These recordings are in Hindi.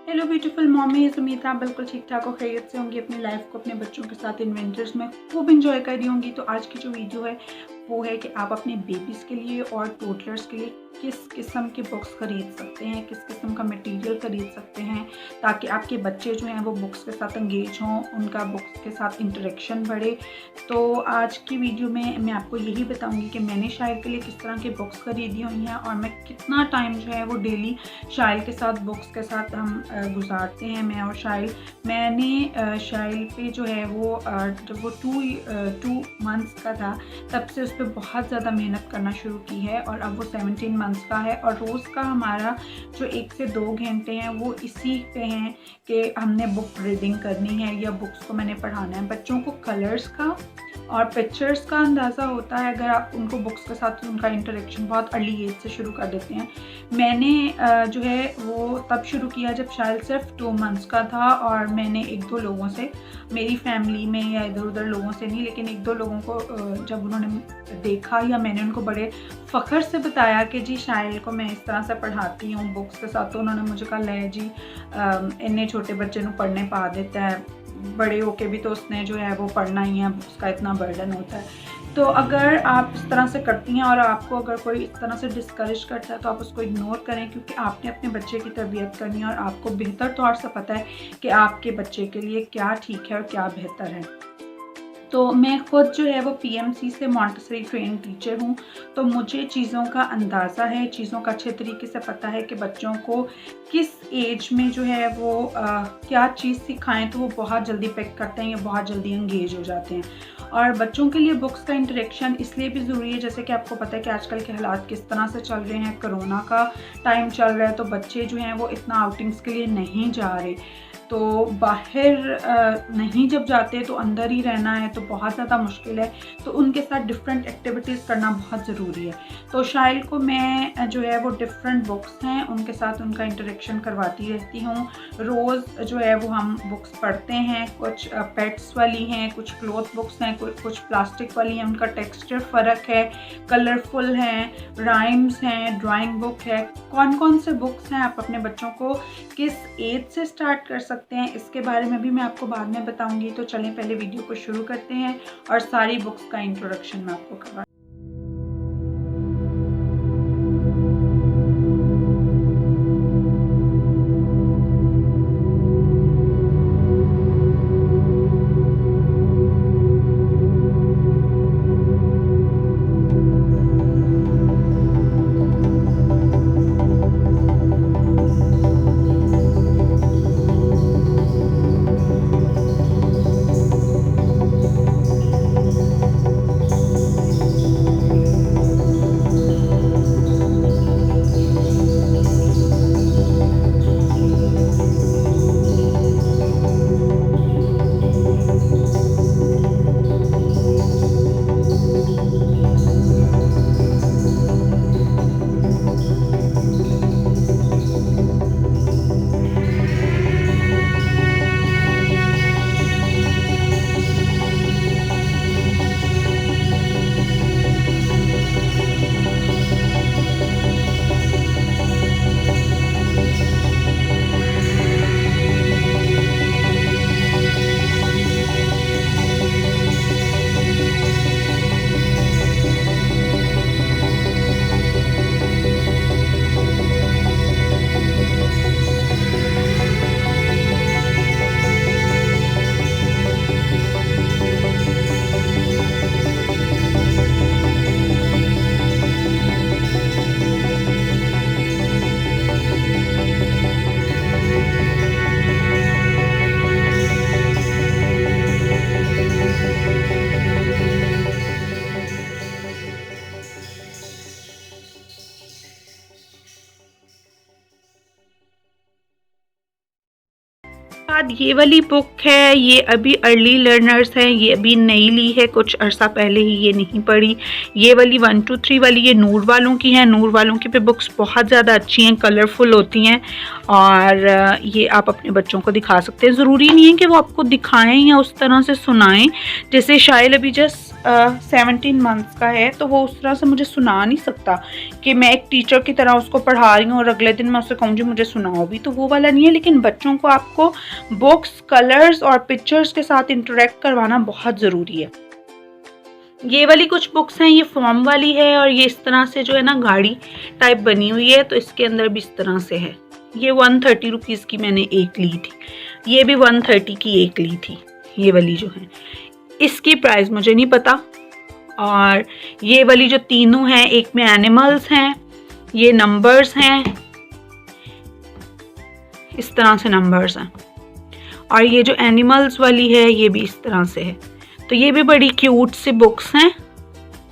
हेलो ब्यूटीफुल मॉमीज, उम्मीद है आप बिल्कुल ठीक ठाक और खैरियत से होंगी। अपनी लाइफ को अपने बच्चों के साथ इन विंटर्स में खूब इंजॉय कर रही होंगी। तो आज की जो वीडियो है वो है कि आप अपने बेबीज़ के लिए और टोडलर्स के लिए किस किस्म के बुक्स ख़रीद सकते हैं, किस किस्म का मटेरियल ख़रीद सकते हैं ताकि आपके बच्चे जो हैं वो बुक्स के साथ इंगेज हों, उनका बुक्स के साथ इंटरेक्शन बढ़े। तो आज की वीडियो में मैं आपको यही बताऊंगी कि मैंने शाइल के लिए किस तरह की बुक्स ख़रीदी हुई हैं और मैं कितना टाइम जो है वो डेली शाइल के साथ बुक्स के साथ हम गुजारते हैं, मैं और शाइल। मैंने शाइल पे जो है वो जब वो टू मंथ्स का था तब से उस पर बहुत ज़्यादा मेहनत करना शुरू की है और अब वो 17 मंथ्स का है। और रोज़ का हमारा जो 1 से 2 घंटे हैं वो इसी पे हैं कि हमने बुक रीडिंग करनी है या बुक्स को मैंने पढ़ाना है। बच्चों को कलर्स का और पिक्चर्स का अंदाज़ा होता है अगर आप उनको बुक्स के साथ उनका इंटरेक्शन बहुत अर्ली एज से शुरू कर देते हैं। मैंने जो है वो तब शुरू किया जब शायद सिर्फ 2 मंथ्स का था और मैंने 1-2 लोगों से, मेरी फैमिली में या इधर उधर लोगों से नहीं, लेकिन 1-2 लोगों को जब उन्होंने देखा या मैंने उनको बड़े फ़ख्र से बताया कि जी शाइल को मैं इस तरह से पढ़ाती हूँ बुक्स के साथ, तो उन्होंने मुझे कहा ले जी इन्ने छोटे बच्चे को पढ़ने पा देता है, बड़े होके भी तो उसने जो है वो पढ़ना ही है, उसका इतना बर्डन होता है। तो अगर आप इस तरह से करती हैं और आपको अगर कोई इस तरह से डिस्करेज करता है तो आप उसको इग्नोर करें, क्योंकि आपने अपने बच्चे की तरबियत करनी है और आपको बेहतर तौर से पता है कि आपके बच्चे के लिए क्या ठीक है और क्या बेहतर है। तो मैं ख़ुद जो है वो PMC से मॉन्टेसरी ट्रेन टीचर हूँ, तो मुझे चीज़ों का अंदाज़ा है, चीज़ों का अच्छे तरीके से पता है कि बच्चों को किस एज में जो है वो क्या चीज़ सिखाएं तो वो बहुत जल्दी पिक करते हैं या बहुत जल्दी एंगेज हो जाते हैं। और बच्चों के लिए बुक्स का इंटरेक्शन इसलिए भी ज़रूरी है, जैसे कि आपको पता है कि आजकल के हालात किस तरह से चल रहे हैं, कोरोना का टाइम चल रहा है, तो बच्चे जो हैं वो इतना आउटिंग्स के लिए नहीं जा रहे, तो बाहर नहीं जब जाते तो अंदर ही रहना है तो बहुत ज़्यादा मुश्किल है, तो उनके साथ डिफरेंट एक्टिविटीज़ करना बहुत ज़रूरी है। तो शाइल को मैं जो है वो डिफरेंट बुक्स हैं उनके साथ उनका इंटरेक्शन करवाती रहती हूँ। रोज़ जो है वो हम बुक्स पढ़ते हैं, कुछ पेट्स वाली हैं, कुछ क्लॉथ बुक्स हैं, कुछ प्लास्टिक वाली हैं, उनका टेक्सचर फ़र्क है, कलरफुल हैं, राइम्स हैं, ड्राइंग बुक है। कौन कौन से बुक्स हैं, आप अपने बच्चों को किस एज से स्टार्ट कर सकते हैं, इसके बारे में भी मैं आपको बाद में बताऊंगी। तो चलें पहले वीडियो को शुरू करते हैं और सारी बुक्स का इंट्रोडक्शन मैं आपको करवा। बाद ये वाली बुक है, ये अभी अर्ली लर्नर्स हैं, ये अभी नई ली है, कुछ अरसा पहले ही ये नहीं पढ़ी। ये वाली 1 2 3 वाली ये नूर वालों की है। नूर वालों की पे बुक्स बहुत ज़्यादा अच्छी हैं, कलरफुल होती हैं और ये आप अपने बच्चों को दिखा सकते हैं। ज़रूरी नहीं है कि वो आपको दिखाएं या उस तरह से सुनाएं। जैसे शाइल अभी जस्ट 17 मंथ्स का है, तो वो उस तरह से मुझे सुना नहीं सकता कि मैं एक टीचर की तरह उसको पढ़ा रही हूँ और अगले दिन मैं उससे कहूँगी मुझे सुनाओ भी, तो वो वाला नहीं है। लेकिन बच्चों को आपको बुक्स, कलर्स और पिक्चर्स के साथ इंटरेक्ट करवाना बहुत ज़रूरी है। ये वाली कुछ बुक्स हैं, ये फॉर्म वाली है और ये इस तरह से जो है ना गाड़ी टाइप बनी हुई है, तो इसके अंदर भी इस तरह से है। ये 130 रुपीज़ की मैंने एक ली थी, ये भी 130 की एक ली थी, ये वाली जो है। इसकी प्राइस मुझे नहीं पता। और ये वाली जो तीनों हैं, एक में एनिमल्स हैं, ये नंबर्स हैं, इस तरह से नंबर्स हैं, और ये जो एनिमल्स वाली है ये भी इस तरह से है। तो ये भी बड़ी क्यूट सी बुक्स हैं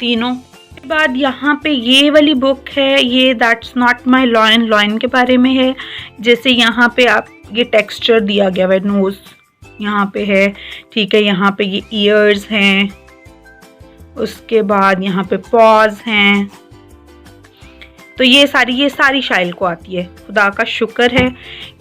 तीनों। उसके बाद यहाँ पे ये वाली बुक है, ये that's not my lion, lion के बारे में है। जैसे यहाँ पे आप ये टेक्सचर दिया गया है, नोज यहाँ पे है, ठीक है, यहाँ पे ये ईयर्स हैं, उसके बाद यहाँ पे पॉज हैं। तो ये सारी शाइल को आती है। खुदा का शुक्र है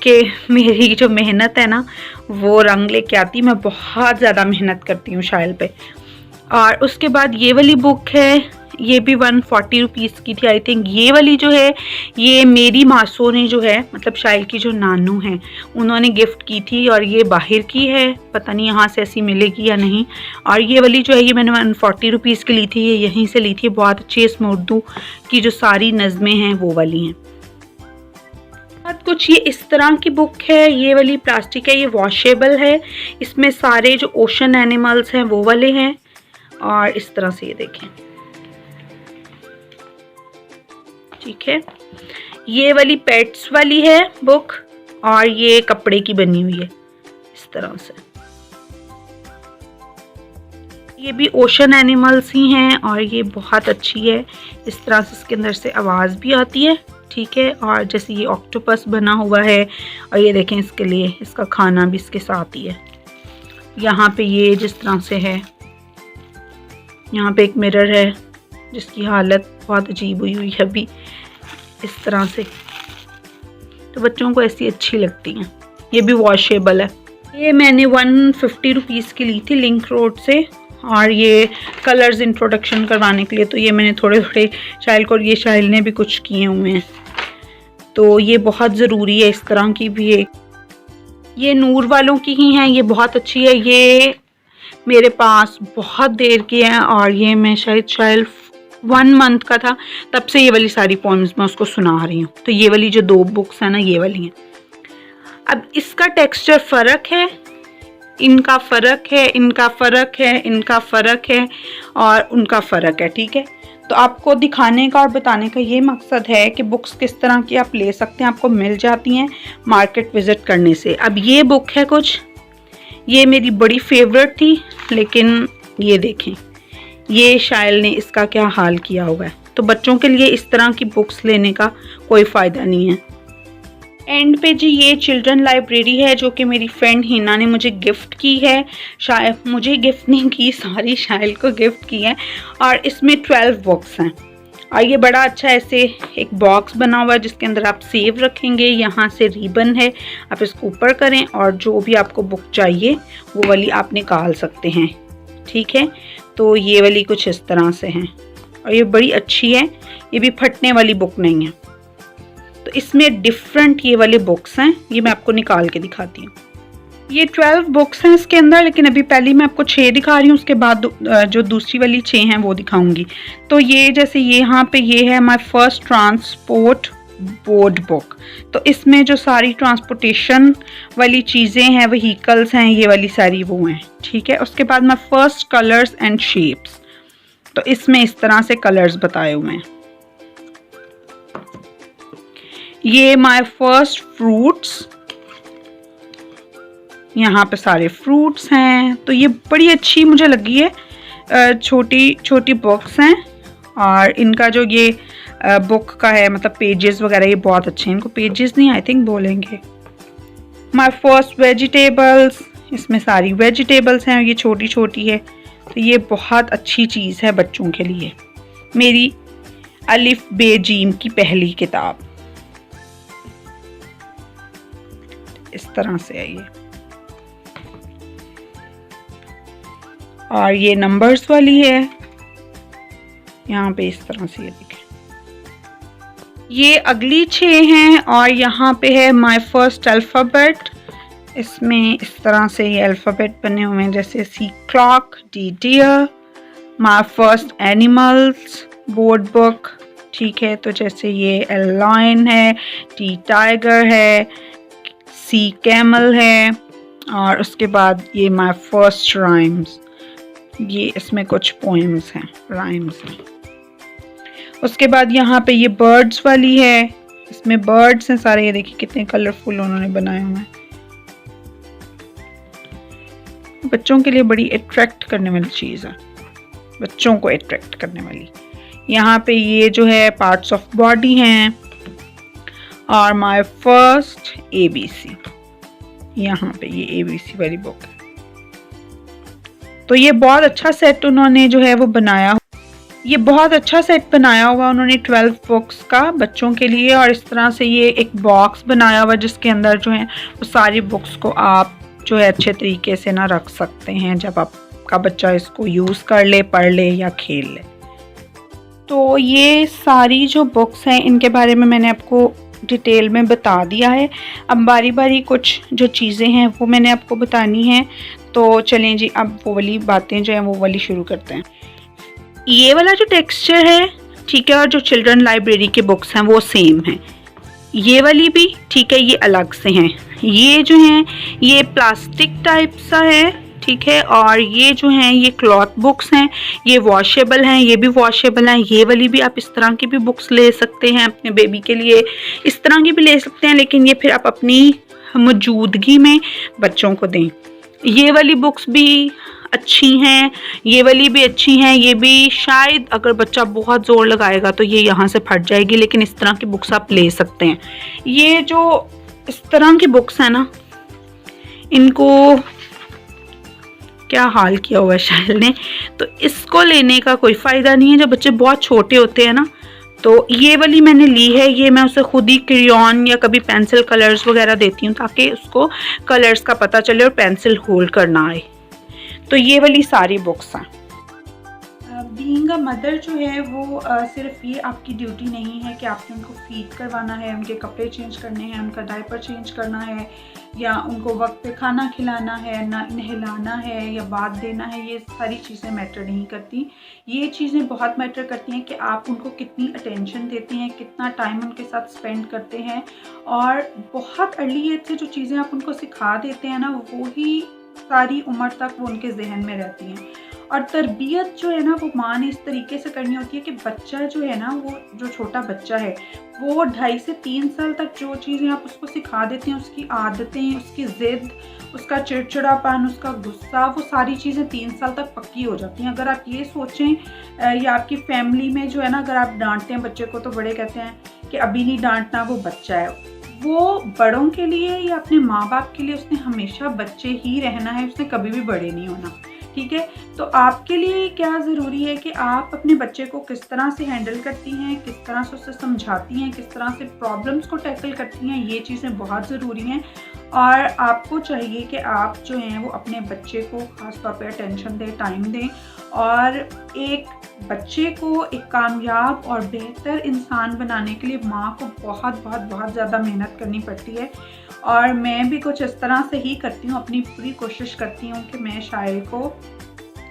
कि मेरी जो मेहनत है ना वो रंग लेके आती। मैं बहुत ज़्यादा मेहनत करती हूँ शाइल पे। और उसके बाद ये वाली बुक है, ये भी 140 रुपीज़ की थी आई थिंक। ये वाली जो है ये मेरी मासो ने जो है, मतलब शाइल की जो नानू हैं, उन्होंने गिफ्ट की थी और ये बाहर की है, पता नहीं यहाँ से ऐसी मिलेगी या नहीं। और ये वाली जो है ये मैंने 140 रुपीज़ की ली थी, ये यहीं से ली थी। बहुत अच्छी, इसमें उर्दू की जो सारी नज़में हैं वो वाली हैं। कुछ ये इस तरह की बुक है, ये वाली प्लास्टिक है, ये वॉशेबल है। इसमें सारे जो ओशन एनिमल्स हैं वो वाले हैं। और इस तरह से ये देखें, ठीक है। ये वाली पेट्स वाली है बुक और ये कपड़े की बनी हुई है इस तरह से। ये भी ओशन एनिमल्स ही हैं और ये बहुत अच्छी है। इस तरह से इसके अंदर से आवाज़ भी आती है, ठीक है। और जैसे ये ऑक्टोपस बना हुआ है और ये देखें, इसके लिए इसका खाना भी इसके साथ ही है। यहाँ पे ये जिस तरह से है, यहाँ पे एक मिरर है जिसकी हालत बहुत अजीब हुई हुई है अभी, इस तरह से। तो बच्चों को ऐसी अच्छी लगती हैं। ये भी वॉशेबल है। ये मैंने 150 रुपीज़ की ली थी लिंक रोड से। और ये कलर्स इंट्रोडक्शन करवाने के लिए, तो ये मैंने थोड़े थोड़े शाइल को, ये शाइल ने भी कुछ किए हुए हैं, तो ये बहुत ज़रूरी है। इस तरह की भी एक, ये नूर वालों की ही हैं, ये बहुत अच्छी है। ये मेरे पास बहुत देर की है और ये मैं शायद 1 मंथ का था तब से ये वाली सारी पोएम्स मैं उसको सुना रही हूँ। तो ये वाली जो 2 बुक्स हैं ना, ये वाली हैं। अब इसका टेक्सचर फ़र्क है, इनका फ़र्क है, इनका फ़र्क है, इनका फ़र्क है और उनका फ़र्क है, ठीक है। तो आपको दिखाने का और बताने का ये मकसद है कि बुक्स किस तरह की आप ले सकते हैं, आपको मिल जाती हैं मार्केट विज़िट करने से। अब ये बुक है कुछ, ये मेरी बड़ी फेवरेट थी, लेकिन ये देखें ये शाइल ने इसका क्या हाल किया हुआ है। तो बच्चों के लिए इस तरह की बुक्स लेने का कोई फ़ायदा नहीं है। एंड पे जी ये चिल्ड्रन लाइब्रेरी है जो कि मेरी फ्रेंड हिना ने मुझे गिफ्ट की है। शायद मुझे गिफ्ट नहीं की, सारी शाइल को गिफ्ट की है। और इसमें 12 बुक्स हैं और ये बड़ा अच्छा ऐसे एक बॉक्स बना हुआ है जिसके अंदर आप सेव रखेंगे। यहाँ से रिबन है, आप इसको ऊपर करें और जो भी आपको बुक चाहिए वो वाली आप निकाल सकते हैं, ठीक है। तो ये वाली कुछ इस तरह से हैं और ये बड़ी अच्छी है, ये भी फटने वाली बुक नहीं है। तो इसमें डिफरेंट ये वाले बुक्स हैं, ये मैं आपको निकाल के दिखाती हूँ। ये 12 बुक्स हैं इसके अंदर, लेकिन अभी पहले मैं आपको 6 दिखा रही हूँ, उसके बाद जो दूसरी वाली 6 हैं वो दिखाऊंगी। तो ये जैसे ये यहाँ पे ये है my first transport board book. तो इसमें जो सारी ट्रांसपोर्टेशन वाली चीज़ें हैं, व्हीकल्स हैं, ये वाली सारी वो हैं, ठीक है। उसके बाद my first colours and shapes, तो इसमें इस तरह से कलर्स बताए हुए हैं। ये माय फर्स्ट फ्रूट्स, यहाँ पे सारे फ्रूट्स हैं। तो ये बड़ी अच्छी मुझे लगी है, छोटी छोटी बुक्स हैं और इनका जो ये बुक का है मतलब पेजेस वगैरह ये बहुत अच्छे हैं। इनको पेजेस नहीं आई थिंक बोलेंगे। माय फर्स्ट वेजिटेबल्स, इसमें सारी वेजिटेबल्स हैं, ये छोटी छोटी है। तो ये बहुत अच्छी चीज़ है बच्चों के लिए। मेरी अलिफ बे जीम की पहली किताब इस तरह से है ये। और ये नंबर्स वाली है, यहाँ पे इस तरह से ये देखें। ये अगली 6 हैं और यहाँ पे है माय फर्स्ट अल्फ़ाबेट। इसमें इस तरह से ये अल्फ़ाबेट बने हुए हैं, जैसे C clock, D deer, my first animals, board book, ठीक है। तो जैसे ये एल लायन है, टी टाइगर है, सी कैमल है, और उसके बाद ये माय फर्स्ट राइम्स, ये इसमें कुछ पोएम्स हैं, राइम्स हैं। उसके बाद यहाँ पे ये बर्ड्स वाली है, इसमें बर्ड्स हैं सारे, ये देखिए कितने कलरफुल उन्होंने बनाए हुए हैं। बच्चों के लिए बड़ी अट्रैक्ट करने वाली चीज़ है, बच्चों को अट्रैक्ट करने वाली। यहाँ पे ये जो है पार्ट्स ऑफ बॉडी हैं, और माय फर्स्ट ABC, यहाँ पे ये ABC वाली बुक है। तो ये बहुत अच्छा सेट उन्होंने जो है वो बनाया, ये बहुत अच्छा सेट बनाया हुआ उन्होंने 12 बुक्स का बच्चों के लिए। और इस तरह से ये एक बॉक्स बनाया हुआ जिसके अंदर जो है वो सारी बुक्स को आप जो है अच्छे तरीके से ना रख सकते हैं, जब आपका बच्चा इसको यूज़ कर ले, पढ़ ले या खेल ले। तो ये सारी जो बुक्स हैं इनके बारे में मैंने आपको डिटेल में बता दिया है। अब बारी बारी कुछ जो चीज़ें हैं वो मैंने आपको बतानी है। तो चलें जी, अब वो वाली बातें जो हैं वो वाली शुरू करते हैं। ये वाला जो टेक्सचर है, ठीक है, और जो चिल्ड्रन लाइब्रेरी के बुक्स हैं वो सेम हैं। ये वाली भी ठीक है, ये अलग से हैं। ये जो हैं ये प्लास्टिक टाइप सा है, ठीक है, और ये जो हैं ये क्लॉथ बुक्स हैं, ये वॉशेबल हैं, ये भी वॉशेबल हैं। ये वाली भी आप इस तरह की भी बुक्स ले सकते हैं अपने बेबी के लिए, इस तरह की भी ले सकते हैं, लेकिन ये फिर आप अपनी मौजूदगी में बच्चों को दें। ये वाली बुक्स भी अच्छी हैं, ये वाली भी अच्छी हैं। ये भी शायद अगर बच्चा बहुत ज़ोर लगाएगा तो ये यहाँ से फट जाएगी, लेकिन इस तरह की बुक्स आप ले सकते हैं। ये जो इस तरह की बुक्स हैं ना, इनको क्या हाल किया हुआ है शायद ने, तो इसको लेने का कोई फ़ायदा नहीं है जब बच्चे बहुत छोटे होते हैं ना। तो ये वाली मैंने ली है, ये मैं उसे खुद ही क्रेयॉन या कभी पेंसिल कलर्स वगैरह देती हूँ ताकि उसको कलर्स का पता चले और पेंसिल होल्ड करना आए। तो ये वाली सारी बुक्स हैं। बीइंग अ मदर जो है वो सिर्फ ये आपकी ड्यूटी नहीं है कि आपने उनको फीड करवाना है, उनके कपड़े चेंज करने हैं, उनका डायपर चेंज करना है, या उनको वक्त पे खाना खिलाना है, ना नहलाना है या बात देना है। ये सारी चीज़ें मैटर नहीं करती। ये चीज़ें बहुत मैटर करती हैं कि आप उनको कितनी अटेंशन देते हैं, कितना टाइम उनके साथ स्पेंड करते हैं, और बहुत अर्ली एज से जो चीज़ें आप उनको सिखा देते हैं ना, वो ही सारी उम्र तक वो उनके जहन में रहती हैं। और तरबियत जो है ना वो माँ ने इस तरीके से करनी होती है कि बच्चा जो है ना, वो जो छोटा बच्चा है वो 2.5 से 3 साल तक जो चीज़ें आप उसको सिखा देते हैं, उसकी आदतें, उसकी ज़िद, उसका चिड़चिड़ापन, उसका गुस्सा, वो सारी चीज़ें 3 साल तक पक्की हो जाती हैं। अगर आप ये सोचें या आपकी फैमिली में जो है ना, अगर आप डांटते हैं बच्चे को तो बड़े कहते हैं कि अभी नहीं डांटना, वो बच्चा है। वो बड़ों के लिए या अपने माँ बाप के लिए उसने हमेशा बच्चे ही रहना है, उसने कभी भी बड़े नहीं होना, ठीक है। तो आपके लिए क्या ज़रूरी है कि आप अपने बच्चे को किस तरह से हैंडल करती हैं, किस तरह से उसे समझाती हैं, किस तरह से प्रॉब्लम्स को टैकल करती हैं, ये चीज़ें बहुत ज़रूरी हैं। और आपको चाहिए कि आप जो हैं वो अपने बच्चे को ख़ास तौर पे अटेंशन दें, टाइम दें, और एक बच्चे को एक कामयाब और बेहतर इंसान बनाने के लिए माँ को बहुत बहुत बहुत ज़्यादा मेहनत करनी पड़ती है। और मैं भी कुछ इस तरह से ही करती हूँ, अपनी पूरी कोशिश करती हूँ कि मैं शाइल को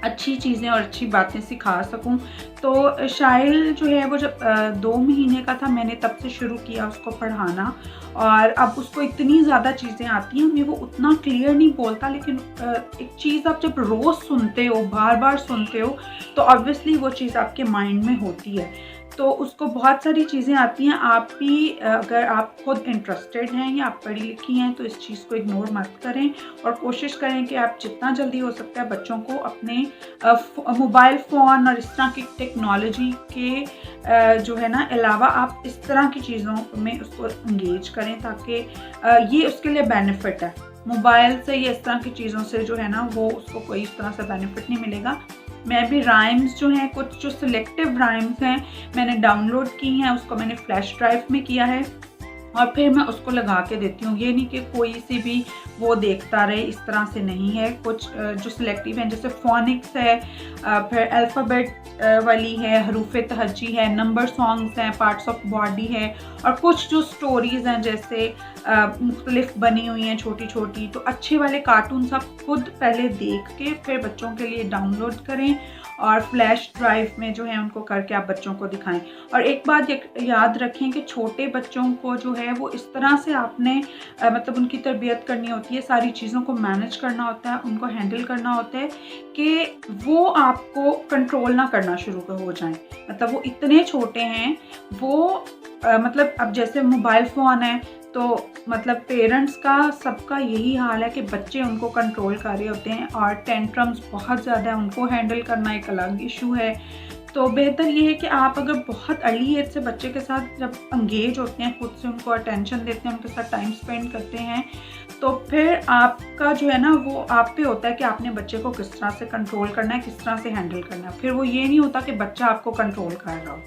अच्छी चीज़ें और अच्छी बातें सिखा सकूं। तो शाइल जो है वो जब 2 महीने का था, मैंने तब से शुरू किया उसको पढ़ाना, और अब उसको इतनी ज़्यादा चीज़ें आती हैं। मैं वो उतना क्लियर नहीं बोलता, लेकिन एक चीज़ आप जब रोज़ सुनते हो, बार बार सुनते हो, तो ऑब्वियसली वो चीज़ आपके माइंड में होती है। तो उसको बहुत सारी चीज़ें आती हैं। आप भी अगर आप खुद इंटरेस्टेड हैं या आप पढ़ी लिखी हैं तो इस चीज़ को इग्नोर मत करें, और कोशिश करें कि आप जितना जल्दी हो सकता है बच्चों को अपने मोबाइल फ़ोन और इस तरह की टेक्नोलॉजी के जो है ना अलावा आप इस तरह की चीज़ों में उसको इंगेज करें, ताकि ये उसके लिए बेनिफिट है। मोबाइल से या इस तरह की चीज़ों से जो है ना वो उसको कोई इस तरह से बेनिफिट नहीं मिलेगा। मैं भी राइम्स जो हैं, कुछ जो सिलेक्टिव राइम्स हैं मैंने डाउनलोड की हैं, उसको मैंने फ्लैश ड्राइव में किया है, और फिर मैं उसको लगा के देती हूँ। ये नहीं कि कोई सी भी वो देखता रहे, इस तरह से नहीं है। कुछ जो सिलेक्टिव हैं, जैसे फोनिक्स है, फिर अल्फ़ाबेट वाली है, हरूफ़ तहज्जी है, नंबर सॉन्ग्स हैं, पार्ट्स ऑफ बॉडी है, और कुछ जो स्टोरीज़ हैं जैसे मुख्तलिफ बनी हुई हैं छोटी छोटी। तो अच्छे वाले कार्टून्स आप खुद पहले देख के फिर बच्चों के लिए डाउनलोड करें और फ्लैश ड्राइव में जो है उनको करके आप बच्चों को दिखाएं। और एक बात याद रखें कि छोटे बच्चों को जो है वो इस तरह से आपने मतलब उनकी तरबियत करनी होती है, सारी चीज़ों को मैनेज करना होता है, उनको हैंडल करना होता है कि वो आपको कंट्रोल ना करना शुरू हो जाएं। मतलब वो इतने छोटे हैं, वो मतलब अब जैसे मोबाइल फ़ोन है तो मतलब पेरेंट्स का सबका यही हाल है कि बच्चे उनको कंट्रोल कर रहे होते हैं और टेंट्रम्स बहुत ज़्यादा है, उनको हैंडल करना एक अलग इशू है। तो बेहतर ये है कि आप अगर बहुत अर्ली एज से बच्चे के साथ जब इंगेज होते हैं, खुद से उनको अटेंशन देते हैं, उनके साथ टाइम स्पेंड करते हैं, तो फिर आपका जो है ना वो आप पे होता है कि आपने बच्चे को किस तरह से कंट्रोल करना है, किस तरह से हैंडल करना है। फिर वो ये नहीं होता कि बच्चा आपको कंट्रोल कर रहा हो।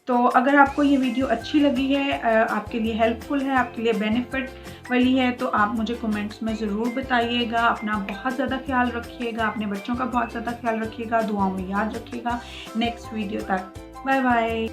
तो अगर आपको ये वीडियो अच्छी लगी है, आपके लिए हेल्पफुल है, आपके लिए बेनिफिट वाली है, तो आप मुझे कमेंट्स में ज़रूर बताइएगा। अपना बहुत ज़्यादा ख्याल रखिएगा, अपने बच्चों का बहुत ज़्यादा ख्याल रखिएगा, दुआओं में याद रखिएगा। नेक्स्ट वीडियो तक बाय बाय।